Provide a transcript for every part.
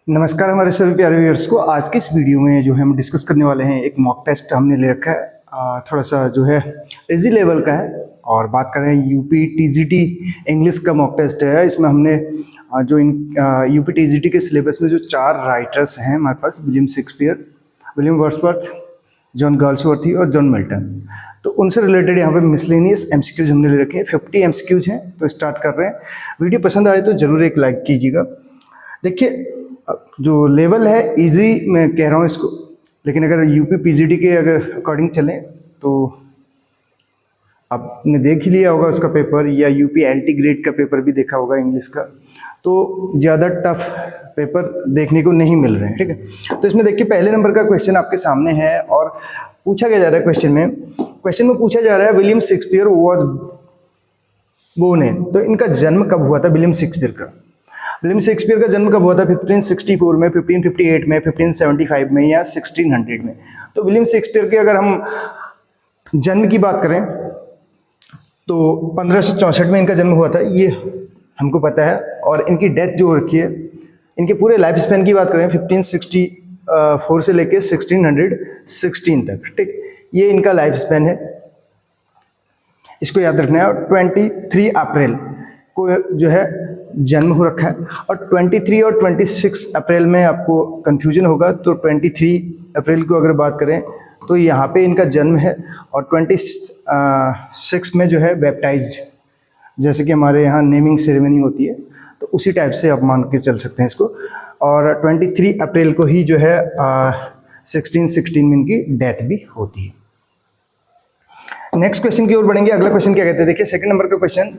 नमस्कार हमारे सभी प्यारे व्यूअर्स को। आज के इस वीडियो में जो है हम डिस्कस करने वाले हैं, एक मॉक टेस्ट हमने ले रखा है, थोड़ा सा जो है इजी लेवल का है। और बात करें यूपी टीजीटी इंग्लिश का मॉक टेस्ट है। इसमें हमने जो इन यूपी टीजीटी के सिलेबस में जो 4 राइटर्स हैं हमारे पास, William Shakespeare, William Wordsworth, John Galsworthy और जॉन मिल्टन, तो उनसे रिलेटेड यहाँ पे मिसलेनियस एमसीक्यूज हमने ले रखे हैं। 50 एमसीक्यूज हैं। तो स्टार्ट कर रहे हैं। वीडियो पसंद आए तो ज़रूर एक लाइक कीजिएगा। देखिए, जो लेवल है इजी मैं कह रहा हूँ इसको, लेकिन अगर यूपी पीजीटी के अगर अकॉर्डिंग चलें तो आपने देख ही लिया होगा उसका पेपर, या यूपी एलटी ग्रेड का पेपर भी देखा होगा इंग्लिश का, तो ज़्यादा टफ पेपर देखने को नहीं मिल रहे हैं। ठीक है, तो इसमें देखिए पहले नंबर का क्वेश्चन आपके सामने है और पूछा क्या जा रहा है क्वेश्चन में पूछा जा रहा है William Shakespeare was born in. तो इनका जन्म कब हुआ था विलियम शेक्सपियर का? विलियम शेक्सपियर का जन्म कब हुआ था? 1564 में, 1558 में, 1575 में या 1600 में। तो विलियम शेक्सपियर के अगर हम जन्म की बात करें तो 1564 में इनका जन्म हुआ था, ये हमको पता है। और इनकी डेथ जो हो रखी है, इनके पूरे लाइफ स्पैन की बात करें 1564 से लेके 1616 तक, ठीक, ये इनका लाइफ स्पैन है, इसको याद रखना है। और 23 अप्रैल को जो है जन्म हो रखा है। और 23 और 26 अप्रैल में आपको कंफ्यूजन होगा, तो 23 अप्रैल को अगर बात करें तो यहाँ पे इनका जन्म है। और 26 में जो है बैप्टाइज्ड, जैसे कि हमारे यहाँ नेमिंग सेरेमनी होती है, तो उसी टाइप से आप मान के चल सकते हैं इसको। और 23 अप्रैल को ही जो है 1616 में इनकी डेथ भी होती है। नेक्स्ट क्वेश्चन की ओर बढ़ेंगे। अगला क्वेश्चन क्या कहते हैं, देखिए सेकंड नंबर का क्वेश्चन,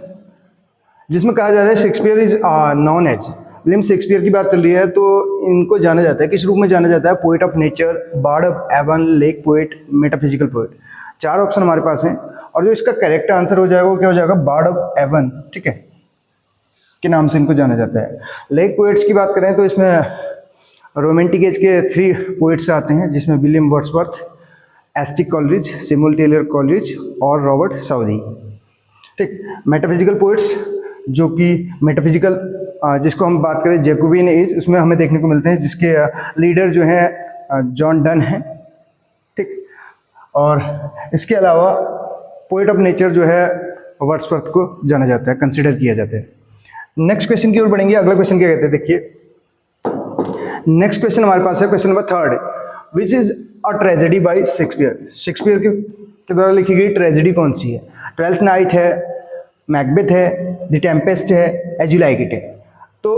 जिसमें कहा जा रहा है Shakespeare is known as. William Shakespeare की बात चल रही है, तो इनको जाना जाता है, किस रूप में जाना जाता है? Poet of nature, bard of Avon, lake poet, metaphysical poet. 4 option हमारे पास हैं, और जो इसका करेक्ट आंसर हो जाएगा वो क्या हो जाएगा? बार्ड ऑफ एवन, ठीक है, के नाम से इनको जाना जाता है। लेक पोएट्स की बात करें तो इसमें रोमांटिक एज के 3 पोएट्स आते हैं, जिसमें William Wordsworth, S T. Coleridge, Samuel Taylor Coleridge और रॉबर्ट साउदी, ठीक। मेटाफिजिकल पोएट्स, जो कि मेटाफिजिकल जिसको हम बात करें जैकोबियन एज, उसमें हमें देखने को मिलते हैं, जिसके लीडर जो हैं जॉन डन हैं, ठीक। और इसके अलावा पोएट ऑफ नेचर जो है वर्ड्सवर्थ को जाना जाता है, कंसिडर किया जाता है। नेक्स्ट क्वेश्चन की ओर बढ़ेंगे। अगला क्वेश्चन क्या कहते हैं, देखिए नेक्स्ट क्वेश्चन हमारे पास है, question number 3, which is a tragedy bye Shakespeare. Shakespeare के द्वारा लिखी गई ट्रेजेडी कौन सी है? ट्वेल्थ नाइट है, मैकबेथ है, द टेम्पेस्ट है, एज यू लाइक इट है। तो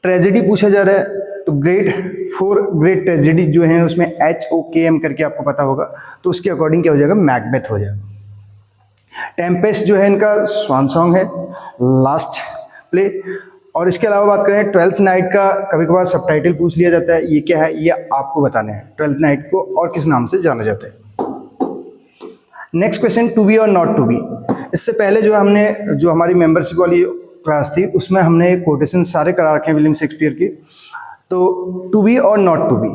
ट्रेजेडी पूछा जा रहा है, तो 4 ग्रेट ट्रेजेडी जो हैं उसमें HOKM करके आपको पता होगा, तो उसके अकॉर्डिंग क्या हो जाएगा? मैकबेथ हो जाएगा। टेम्पेस्ट जो है इनका स्वान सॉन्ग है, लास्ट प्ले। और इसके अलावा बात करें ट्वेल्थ नाइट का, कभी कभार सबटाइटल पूछ लिया जाता है, ये क्या है ये आपको बताना है। ट्वेल्थ नाइट को और किस नाम से जाना जाता है? नेक्स्ट क्वेश्चन, टू बी और नॉट टू बी। इससे पहले जो हमने जो हमारी मेंबरशिप वाली क्लास थी उसमें हमने कोटेशन सारे करा रखे हैं विलियम शेक्सपियर की। तो टू बी और नॉट टू बी,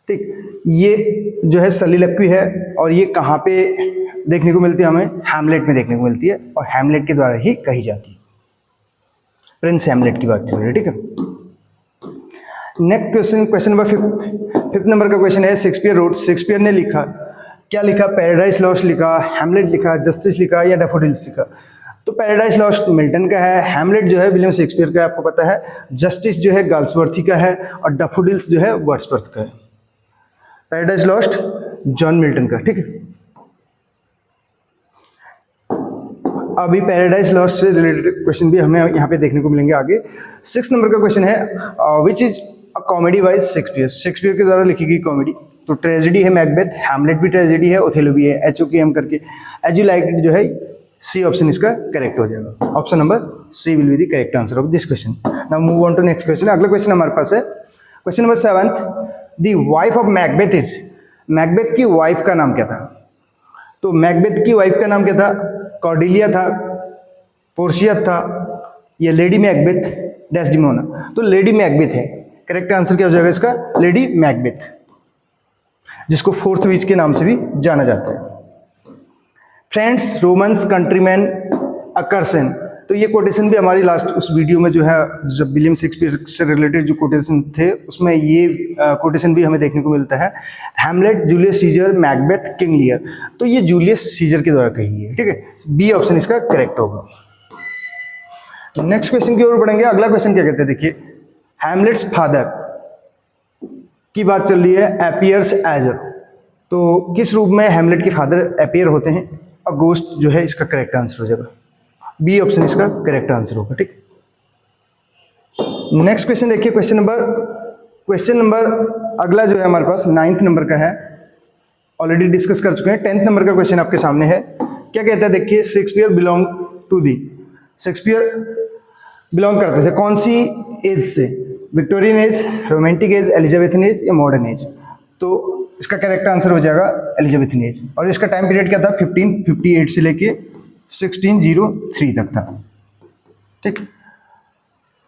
ठीक, ये जो है सलीलक्वी है, और ये कहाँ पे देखने को मिलती है? हमें हैमलेट में देखने को मिलती है, और हैमलेट के द्वारा ही कही जाती है। प्रिंस हैमलेट की बात चल रही है, ठीक है। Next question, question number 5 number का क्वेश्चन है, शेक्सपियर रोट, शेक्सपियर ने लिखा, क्या लिखा? पैराडाइज लॉस्ट लिखा, हैमलेट लिखा, जस्टिस लिखा या डैफोडिल्स लिखा? तो पैराडाइज लॉस्ट मिल्टन का है, हैमलेट जो है विलियम शेक्सपियर का है, आपको पता है, जस्टिस जो है गाल्सवर्थी का है, और डैफोडिल्स जो है वर्ड्सवर्थ का है। पैराडाइज लॉस्ट जॉन मिल्टन का, ठीक है। अभी पैराडाइज लॉस्ट से रिलेटेड क्वेश्चन भी हमें यहाँ पे देखने को मिलेंगे आगे। 6 नंबर का क्वेश्चन है, which is a comedy bye Shakespeare. Shakespeare के द्वारा लिखी गई कॉमेडी, तो ट्रेजेडी है मैकबेथ, हैमलेट भी ट्रेजेडी है, ओथेलो भी है, HOKM करके। एज यू लाइक इट जो है सी ऑप्शन इसका करेक्ट हो जाएगा। Option number C will be the correct answer of this question. Now move on to next question. अगला क्वेश्चन हमारे पास है, question number 7, the wife of Macbeth is. Macbeth की वाइफ का नाम क्या था? तो मैकबेथ की वाइफ का नाम क्या था? कॉर्डेलिया था, पोर्शिया था, या लेडी मैकबेथ, डेस्डेमोना? तो लेडी मैकबेथ है। करेक्ट आंसर क्या हो जाएगा इसका? लेडी मैकबेथ, जिसको 4th विच के नाम से भी जाना जाता है। फ्रेंड्स, रोमन्स, कंट्रीमैन, अकर्सन, तो ये कोटेशन भी हमारी लास्ट उस वीडियो में जो है, जब विलियम शेक्सपियर से रिलेटेड जो कोटेशन थे उसमें ये कोटेशन भी हमें देखने को मिलता है। Hamlet, Julius Caesar, Macbeth, King Lear. तो ये जूलियस सीजर के द्वारा कही है, ठीक है। बी ऑप्शन इसका करेक्ट होगा। नेक्स्ट क्वेश्चन की ओर बढ़ेंगे। अगला क्वेश्चन क्या कहते हैं, देखिए, हैमलेट्स फादर की बात चल रही है, अपीयर्स एज अ, तो किस रूप में हैमलेट के फादर अपीयर होते हैं? अ गोस्ट जो है इसका करेक्ट आंसर हो जाएगा। बी ऑप्शन इसका करेक्ट आंसर होगा, ठीक। नेक्स्ट क्वेश्चन देखिए, क्वेश्चन नंबर अगला जो है हमारे पास 9th नंबर का है, ऑलरेडी डिस्कस कर चुके हैं। 10th नंबर का क्वेश्चन आपके सामने है। क्या कहता है, देखिए, Shakespeare belong to the, Shakespeare belong करते थे कौन सी एज से? Victorian age, romantic age, Elizabethan age या मॉडर्न एज? तो इसका करेक्ट आंसर हो जाएगा एलिजाबेथन एज। और इसका टाइम पीरियड क्या था? 1558 से लेके 1603 तक था, ठीक।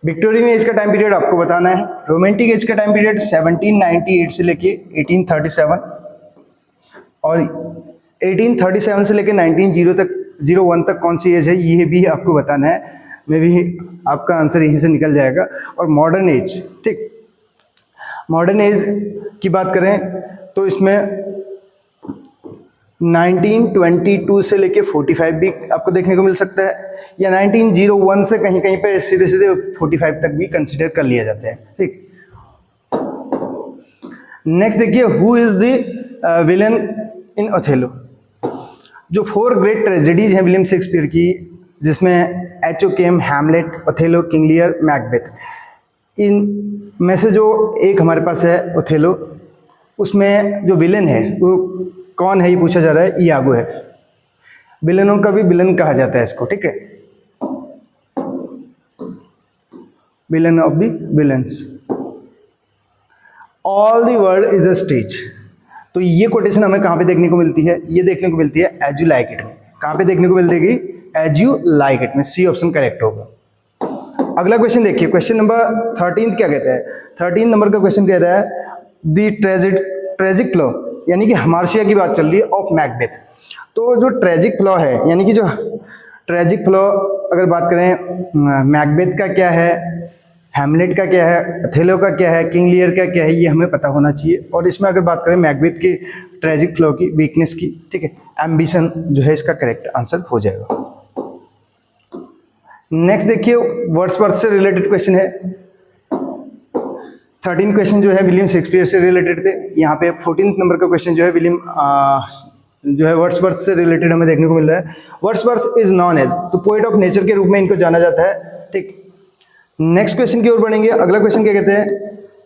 विक्टोरियन एज का टाइम पीरियड आपको बताना है। रोमांटिक एज का टाइम पीरियड 1798 से लेके 1837, और 1837 से लेके 1901 तक कौन सी एज है, ये भी आपको बताना है। मे भी आपका आंसर यहीं से निकल जाएगा। और मॉडर्न एज, ठीक, मॉडर्न एज की बात करें तो इसमें 1922 से लेके 45 भी आपको देखने को मिल सकता है, या 1901 से कहीं कहीं पे सीधे सीधे 45 तक भी कंसिडर कर लिया जाता है, ठीक। नेक्स्ट देखिए, who is the villain in Othello? जो 4 ग्रेट ट्रेजेडीज हैं विलियम शेक्सपियर की, जिसमें एचओकेम, Hamlet, Othello, King Lear, Macbeth, इन में से जो एक हमारे पास है ओथेलो, उसमें जो विलन है वो कौन है, ये पूछा जा रहा है। इयागो है। विलनों का भी विलन कहा जाता है इसको, ठीक है, villain of the villains. All the world is a stage. तो ये कोटेशन हमें कहाँ पे देखने को मिलती है? ये देखने को मिलती है एज यू लाइक इट में। कहाँ पे देखने को मिलेगी? एज यू लाइक इट में। सी ऑप्शन करेक्ट होगा। अगला क्वेश्चन देखिए, क्वेश्चन नंबर 13 क्या कहता है? 13 नंबर का क्वेश्चन कह रहा है, द ट्रेजिक प्लॉ, यानी कि हार्शिया की बात चल रही है, ऑफ मैकबेथ। तो जो ट्रेजिक प्लॉ है, यानी कि जो ट्रेजिक प्लॉ अगर बात करें, मैकबेथ का क्या है, हैमलेट का क्या है, ओथेलो का क्या है, किंग लियर का क्या है, ये हमें पता होना चाहिए। और इसमें अगर बात करें मैकबेथ के ट्रेजिक फ्लो की, वीकनेस की, ठीक है, एम्बिशन जो है इसका करेक्ट आंसर हो जाएगा। नेक्स्ट देखिए, वर्ड्सवर्थ से रिलेटेड क्वेश्चन है। 13 क्वेश्चन जो है विलियम शेक्सपियर से रिलेटेड थे। यहाँ पे 14th नंबर का क्वेश्चन जो है विलियम जो है वर्ड्सवर्थ से रिलेटेड हमें देखने को मिल रहा है। वर्ड्सवर्थ इज नॉन एज, तो पोएट ऑफ नेचर के रूप में इनको जाना जाता है, ठीक। नेक्स्ट क्वेश्चन की ओर बढ़ेंगे। अगला क्वेश्चन क्या कहते हैं?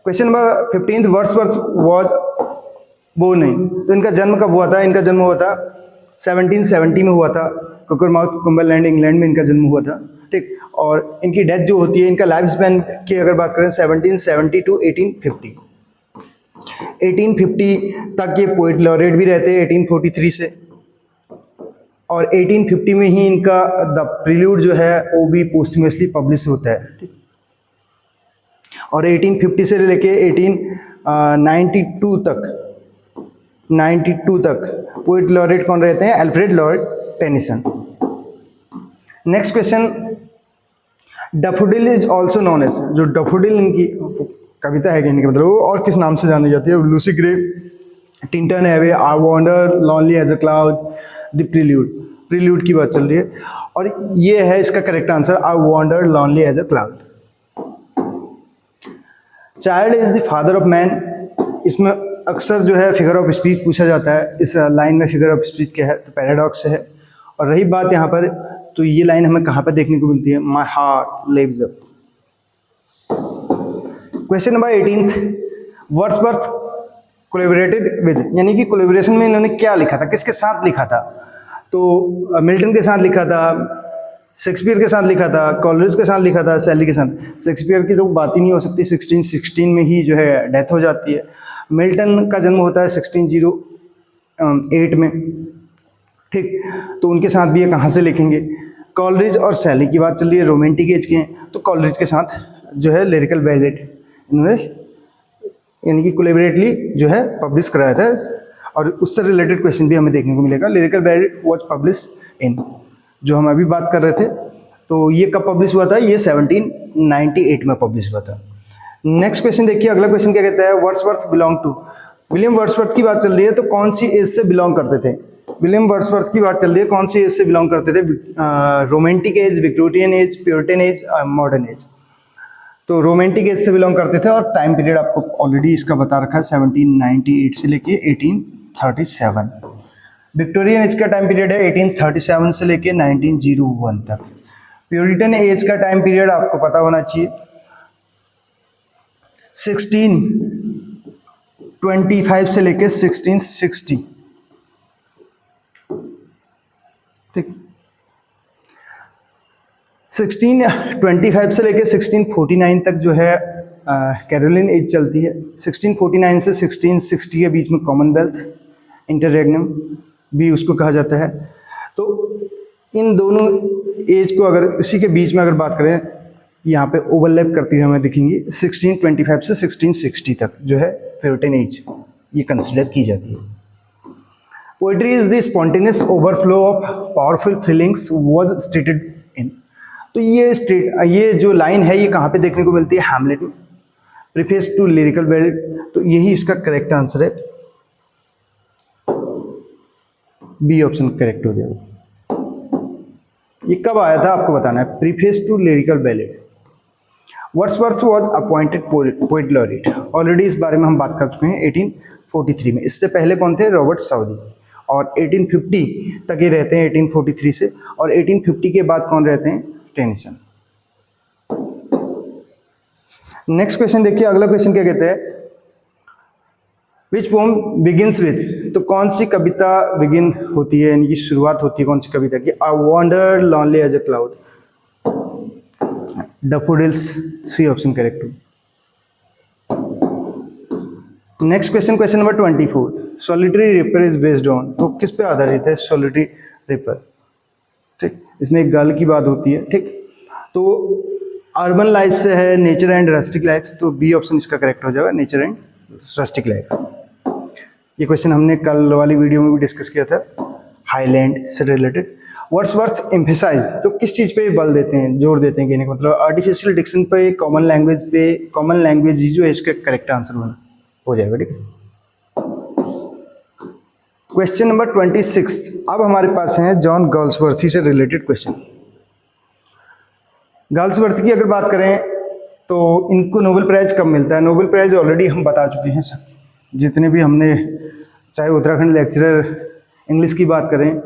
Question number 15, Wordsworth was born in, तो इनका जन्म कब हुआ था? इनका जन्म हुआ था 1770 में हुआ था। कोकरमाउथ, कुंबरलैंड, इंग्लैंड में इनका जन्म हुआ था, ठीक। और इनकी डेथ जो होती है, इनका लाइफ स्पैन की अगर बात करें 1770 टू 1850, 1850 तक ये पोएट लॉरेट भी रहते हैं 1843 से, और 1850 में ही इनका द प्रील्यूड जो है वो भी पोस्टमसली पब्लिश होता है, ठीक। और 1850 से लेके 1892 तक पोएट लॉरेट कौन रहते हैं? Alfred Lord Tennyson. Next question, daffodil is also known as, जो डैफोडिल इनकी कविता है, कहने का मतलब वो और किस नाम से जानी जाती है? Lucy Gray, Tintern Abbey, I wander, lonely as a cloud, the prelude. Prelude की बात चल रही है, और ये है इसका correct answer, I wander lonely as a cloud. Child is the father of man, इसमें अक्सर जो है फिगर ऑफ स्पीच पूछा जाता है। इस लाइन में फिगर ऑफ स्पीच क्या है? तो पैराडॉक्स है। और रही बात यहाँ पर, तो ये लाइन हमें कहाँ पर देखने को मिलती है? My heart lives up. Question number 18, Wordsworth collaborated with, यानी कि कोलैबोरेशन में इन्होंने क्या लिखा था, किसके साथ लिखा था? तो मिल्टन के साथ लिखा था, शेक्सपियर के साथ लिखा था, कॉलरिज के साथ लिखा था, शैली के साथ। शेक्सपियर की तो बात ही नहीं हो सकती, 1616 में ही जो है डेथ हो जाती है। मिल्टन का जन्म होता है 1608 में, ठीक। तो उनके साथ भी ये कहाँ से लिखेंगे? कॉलरिज और शैली की बात चल रही है, रोमांटिक एज के हैं, तो कॉलरिज के साथ जो है लिरिकल बैलेट इन्होंने यानी कि कोलैबोरेटली जो है पब्लिश कराया था। और उससे रिलेटेड क्वेश्चन भी हमें देखने को मिलेगा। Lyrical ballot was publish in, जो हम अभी बात कर रहे थे, तो ये कब पब्लिश हुआ था? ये 1798 में पब्लिश हुआ था। नेक्स्ट क्वेश्चन देखिए, अगला क्वेश्चन क्या कहता है? Wordsworth belong to, William Wordsworth की बात चल रही है, तो कौन सी एज से बिलोंग करते थे? विलियम वर्ड्सवर्थ की बात चल रही है, कौन सी एज से बिलोंग करते थे? Romantic as, Victorian age, puritan as, modern age. तो रोमांटिक एज से बिलोंग करते थे, और टाइम पीरियड आपको ऑलरेडी इसका बता रखा है 1798 से लेके 1837। विक्टोरियन एज का टाइम पीरियड है 1837 से लेके 1901 तक। प्योरिटन एज का टाइम पीरियड आपको पता होना चाहिए 1625 से लेके 1660। ठीक, 1625 से लेके 1649 तक जो है कैरोलिन एज चलती है। 1649 से 1660 के बीच में कॉमनवेल्थ, इंटररेग्नम भी उसको कहा जाता है। तो इन दोनों एज को अगर इसी के बीच में अगर बात करें, यहाँ पे ओवरलैप करती हुई हमें दिखेंगी 1625 से 1660 तक जो है प्योरिटन एज ये कंसिडर की जाती है। Poetry is the spontaneous overflow of powerful feelings was stated in. तो ये जो लाइन है ये कहाँ पे देखने को मिलती है? हैमलेट में, प्रीफेस टू लिरिकल बैलेड। तो यही इसका करेक्ट आंसर है, बी ऑप्शन करेक्ट हो जाएगा। ये कब आया था आपको बताना है, preface to lyrical ballad. Wordsworth was appointed poet laureate, already इस बारे में हम बात कर चुके हैं 1843 में। इससे पहले कौन थे? रॉबर्ट साउदी, और 1850 तक ये रहते हैं 1843 से, और 1850 के बाद कौन रहते हैं? टेनिसन। नेक्स्ट क्वेश्चन देखिए, अगला क्वेश्चन क्या कहते हैं? विच पोम बिगिंस विद, तो कौन सी कविता बिगिन होती है, यानी कि शुरुआत होती है कौन सी कविता की? I wander lonely as a cloud, daffodils, C option correct. Next question, question number 24, solitary reaper is based on, तो किस पे आधारित है सॉलिटरी रिपर? ठीक, इसमें एक गर्ल की बात होती है। ठीक, तो अर्बन लाइफ से है, नेचर एंड रस्टिक लाइफ, तो बी ऑप्शन इसका करेक्ट हो जाएगा, नेचर एंड रस्टिक लाइफ। ये क्वेश्चन हमने कल वाली वीडियो में भी डिस्कस किया था, हाईलैंड से रिलेटेड। वर्ड्सवर्थ एम्फेसाइज, तो किस चीज़ पे बल देते हैं, जोर देते हैं कहने का मतलब? आर्टिफिशियल डिक्शन पे, कॉमन लैंग्वेज पे। कॉमन लैंग्वेज ही जो है इसका करेक्ट आंसर बना हो जाएगा। ठीक है, क्वेश्चन नंबर 26, अब हमारे पास है जॉन गाल्सवर्थी से रिलेटेड क्वेश्चन। गाल्सवर्थ की अगर बात करें तो इनको नोबेल प्राइज कब मिलता है? नोबेल प्राइज ऑलरेडी हम बता चुके हैं सब, जितने भी हमने, चाहे उत्तराखंड लेक्चरर इंग्लिश की बात करें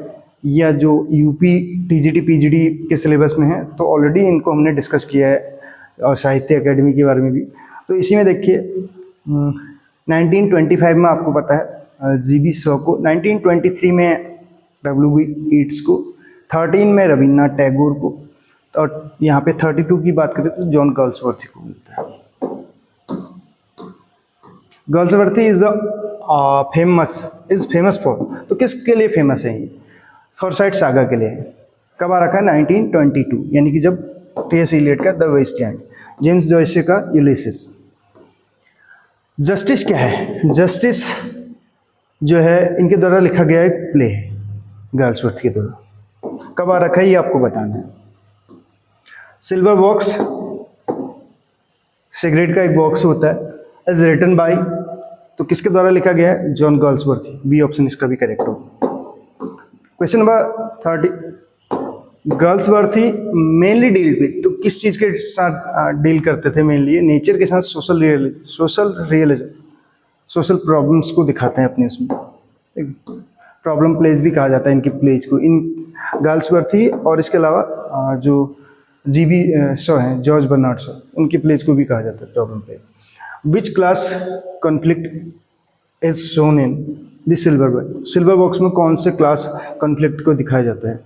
या जो यूपी टीजीटी पीजीडी के सिलेबस में है, तो ऑलरेडी इनको हमने डिस्कस किया है, और साहित्य अकेडमी के बारे में भी। तो इसी में देखिए 1925 में आपको पता है जीबी शॉ को, 1923 में डब्ल्यू.बी. ईट्स को, 13 में रविन्द्रनाथ टैगोर को, और यहाँ पे 32 की बात करें तो जॉन गाल्सवर्थी को मिलता है। गाल्सवर्थी इज फेमस फॉर, तो किसके लिए फेमस है ये? फॉरसाइट सागा के लिए। कब आ रखा है? 1922, यानी कि जब टी.एस. इलियट का द वेस्टलैंड, जेम्स जॉयस का यूलिसिस। जस्टिस क्या है? जस्टिस जो है इनके द्वारा लिखा गया एक प्ले है, गाल्सवर्थ के द्वारा। कब आ रखा है ये आपको बताना है। सिल्वर बॉक्स, सिगरेट का एक बॉक्स होता है, इज रिटन बाय, तो किसके द्वारा लिखा गया है? जॉन गाल्सवर्थ। बी ऑप्शन इसका भी करेक्ट हो। Question number 30, Galsworthy mainly deal with, तो किस चीज़ के साथ डील करते थे मेनली? नेचर के साथ, सोशल रियलिज्म, सोशल प्रॉब्लम्स को दिखाते हैं अपने उसमें। प्रॉब्लम प्लेज भी कहा जाता है इनकी प्लेज को, इन गाल्सवर्थी। और इसके अलावा जो जीबी शॉ हैं, जॉर्ज बर्नार्ड शॉ, उनकी प्लेज को भी कहा जाता है problem plays. Which class conflict is shown in the silver box, silver box में कौन से क्लास कॉन्फ्लिक्ट को दिखाया जाता है?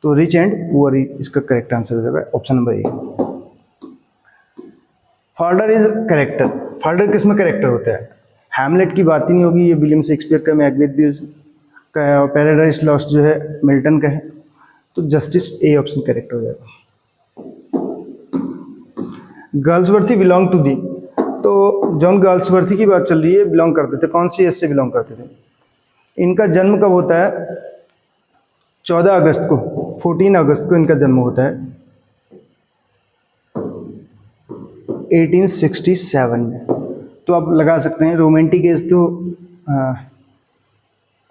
तो रिच एंड पुअर इसका करेक्ट आंसर हो जाएगा, option number A. Falder is character, Falder किस में करेक्टर होता है? हैमलेट की बात ही नहीं होगी, ये विलियम शेक्सपियर का, मैकबेथ भी का है, और पैराडाइज लॉस्ट जो है मिल्टन का है। तो जस्टिस ए ऑप्शन करेक्ट हो जाएगा। गाल्सवर्थी बिलोंग टू दी, तो जॉन गाल्सवर्थी की बात चल रही है, बिलोंग करते थे, कौन सी एज से बिलोंग करते थे? इनका जन्म कब होता है? 14 अगस्त को, 14 अगस्त को इनका जन्म होता है। 1867 में। तो आप लगा सकते हैं रोमांटिक एज तो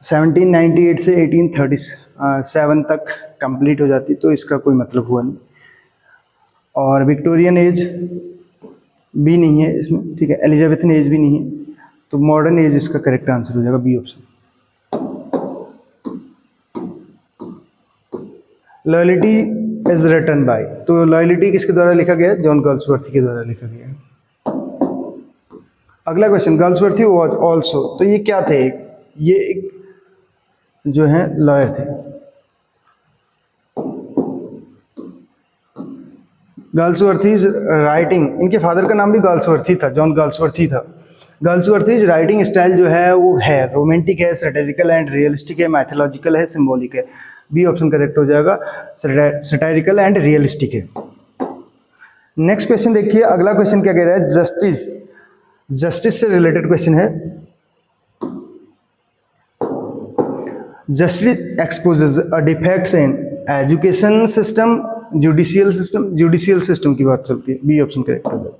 1798 से 1837 तक कंप्लीट हो जाती, तो इसका कोई मतलब हुआ नहीं। और विक्टोरियन एज भी नहीं है इसमें, ठीक है, एलिजाबेथन एज भी नहीं है, तो मॉडर्न एज इसका करेक्ट आंसर हो जाएगा, B option. Loyalty is written by, तो लॉयल्टी किसके द्वारा लिखा गया है? जॉन गर्ल्सवर्थी के द्वारा लिखा गया है। अगला क्वेश्चन, गर्ल्सवर्थी वाज आल्सो, तो ये क्या थे? ये एक जो है लॉयर थे। गर्ल्सवर्थीज राइटिंग, इनके फादर का नाम भी गर्ल्सवर्थी था, जॉन गर्ल्सवर्थी था। गर्ल्सवर्थीज राइटिंग स्टाइल जो है वो है रोमांटिक है, सैटिरिकल एंड रियलिस्टिक है, मैथोलॉजिकल है, सिंबॉलिक है। बी ऑप्शन करेक्ट हो जाएगा, सैटिरिकल एंड रियलिस्टिक है। नेक्स्ट क्वेश्चन देखिए, अगला क्वेश्चन क्या कह रहा है? जस्टिस, जस्टिस से रिलेटेड क्वेश्चन है। Justice exposes a defects in education system, judicial system, judicial system की बात चलती है, बी ऑप्शन करेक्ट हो जाएगा।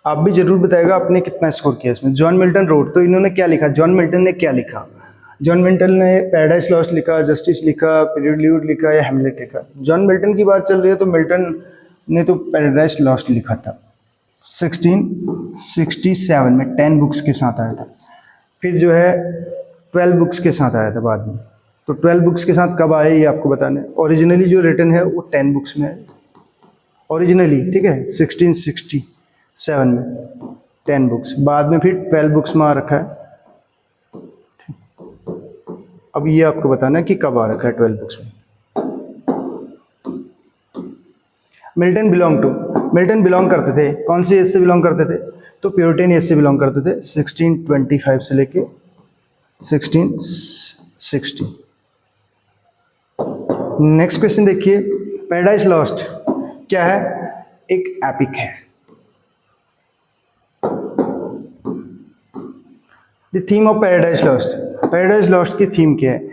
आप भी जरूर बताएगा आपने कितना स्कोर किया इसमें। जॉन मिल्टन रोड, तो इन्होंने क्या लिखा? जॉन मिल्टन ने क्या लिखा? जॉन मिल्टन ने पैराडाइज लॉस्ट लिखा, जस्टिस लिखा, प्रीलूड लिखा या हैमलेट लिखा? जॉन मिल्टन की बात चल रही है तो मिल्टन ने तो पैराडाइज लॉस्ट लिखा था 1667 में, 10 बुक्स के साथ आया था। फिर जो है 12 बुक्स के साथ आया था बाद में। तो 12 बुक्स के साथ कब आए ये आपको बताना है। ओरिजिनली जो रिटन है वो 10 बुक्स में है ओरिजिनली, ठीक है, 1667 में 10 बुक्स, बाद में फिर 12 बुक्स में आ रखा है। अब ये आपको बताना है कि कब आ रखा है 12 बुक्स में। मिल्टन बिलोंग करते थे, कौन सी एज से बिलोंग करते थे? तो प्यूरिटन एज से बिलोंग करते थे, 1625 से लेके 1660। नेक्स्ट क्वेश्चन देखिए, पैराडाइज लॉस्ट क्या है? एक एपिक है। The theme of paradise lost की थीम क्या है?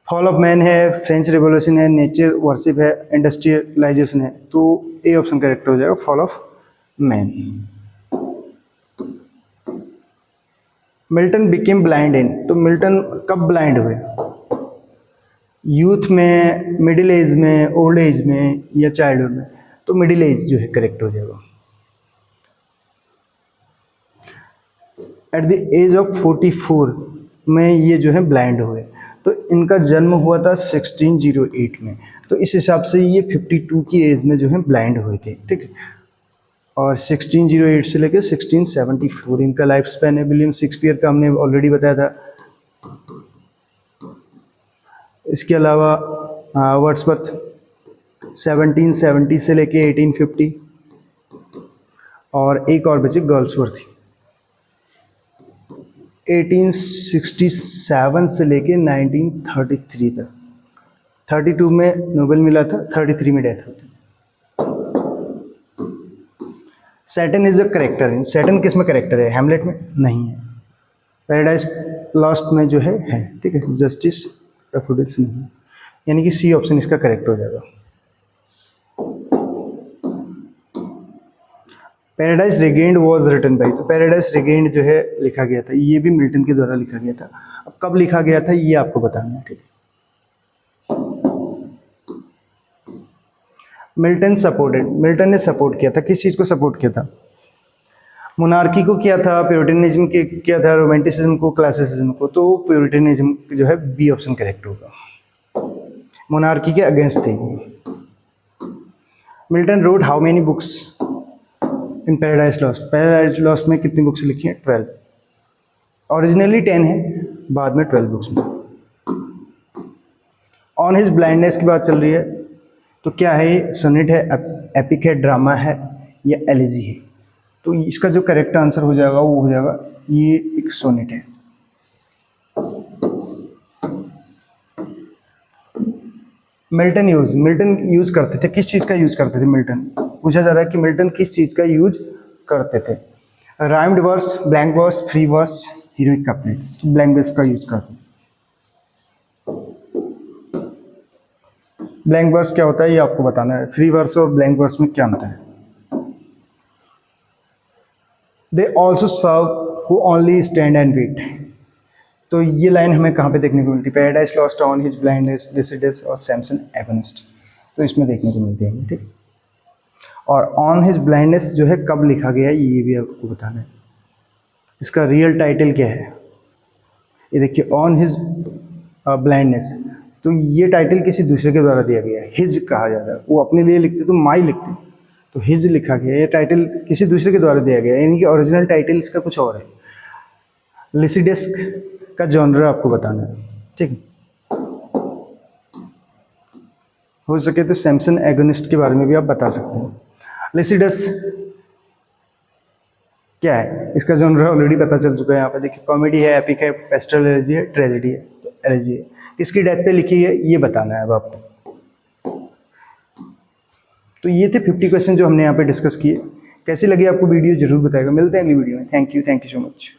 फॉल ऑफ मैन है, फ्रेंच रिवॉल्यूशन है, नेचर वर्शिप है, इंडस्ट्रियलाइजेशन है। तो ए ऑप्शन करेक्ट हो जाएगा, fall of man. Milton became blind इन, तो मिल्टन कब ब्लाइंड हुए? यूथ में, मिडिल एज में, ओल्ड एज में या चाइल्डहुड में? तो मिडिल एज जो है करेक्ट हो जाएगा। एट द एज ऑफ 44 में ये जो है ब्लाइंड हुए, तो इनका जन्म हुआ था 1608 में, तो इस हिसाब से ये 52 की एज में जो है ब्लाइंड हुए थे, ठीक है। और 1608 से लेकर 1674 इनका लाइफ स्पैन है। विलियम शेक्सपियर का हमने ऑलरेडी बताया था। इसके अलावा वर्ड्सवर्थ 1770 से लेके 1850, और एक और बचे गर्ल्सवर्थ 1867 से लेके 1933 तक। 32 में नोबेल मिला था, 33 में डेथ होती। Satan is a character in, Satan किस में करेक्टर है? हैमलेट में नहीं है। पैराडाइज लॉस्ट में जो है, ठीक है। जस्टिस रेफुडेट्स नहीं है, यानी कि सी ऑप्शन इसका करेक्ट हो जाएगा। Paradise Regained was written by, तो पैराडाइज रिगेन्ड जो है लिखा गया था, ये भी मिल्टन के द्वारा लिखा गया था। अब कब लिखा गया था ये आपको बताना है, ठीक है। मिल्टन ने सपोर्ट किया था, किस चीज़ को सपोर्ट किया था? मोनार्की को किया था, प्यूरिटनिज्म के किया था, रोमांटिसिज्म को, क्लासिसिज्म को। तो प्यूरिटनिज्म जो है बी ऑप्शन करेक्ट होगा, मोनार्की के अगेंस्ट थे। Milton wrote how many books in Paradise Lost, Paradise Lost में कितनी बुक्स लिखी हैं? 12। ओरिजिनली 10 है, बाद में 12 बुक्स में। ऑन हिज ब्लाइंडनेस की बात चल रही है, तो क्या है? सोनेट है, एपिक है, ड्रामा है या एलिजी है? तो इसका जो करेक्ट आंसर हो जाएगा वो हो जाएगा ये एक सोनेट है। मिल्टन यूज करते थे, किस चीज़ का यूज करते थे मिल्टन? पूछा जा रहा है कि मिल्टन किस चीज़ का यूज करते थे। Rhymed verse, blank verse, free verse, heroic couplet. Blank verse का यूज करते हैं। ब्लैंक वर्स क्या होता है ये आपको बताना है। फ्री वर्स और ब्लैंक वर्स में क्या अंतर है। They also serve who only stand and wait. तो ये लाइन हमें कहाँ पे देखने को मिलती है? Paradise lost, on his blindness, Lycidas और सैमसन एगोनिस्ट। तो इसमें देखने को मिलती है, ठीक। और ऑन हिज ब्लाइंडनेस जो है कब लिखा गया है ये भी आपको बताना है। इसका रियल टाइटल क्या है ये देखिए, ऑन हिज ब्लाइंडनेस। तो ये टाइटल किसी दूसरे के द्वारा दिया गया है, हिज कहा जाता है। वो अपने लिए लिखते तो माई लिखते, तो हिज लिखा गया। ये टाइटल किसी दूसरे के द्वारा दिया गया है, यानी कि ओरिजिनल टाइटल इसका कुछ और है। लिसिडस का जॉनर आपको बताना है, ठीक है। हो सके तो सैमसन एगोनिस्ट के बारे में भी आप बता सकते हैं। लिसिडस क्या है, इसका जॉनर ऑलरेडी पता चल चुका है। यहाँ पे देखिए, कॉमेडी है, एपिक है, पेस्टल एलर्जी है, ट्रेजेडी है। तो एलर्जी है, किसकी डेथ पे लिखी है ये बताना है अब आपको। तो ये थे 50 क्वेश्चन जो हमने यहाँ पे डिस्कस किए। कैसी लगी आपको वीडियो जरूर बताएगा। मिलते हैं अगली वीडियो में। Thank you so much.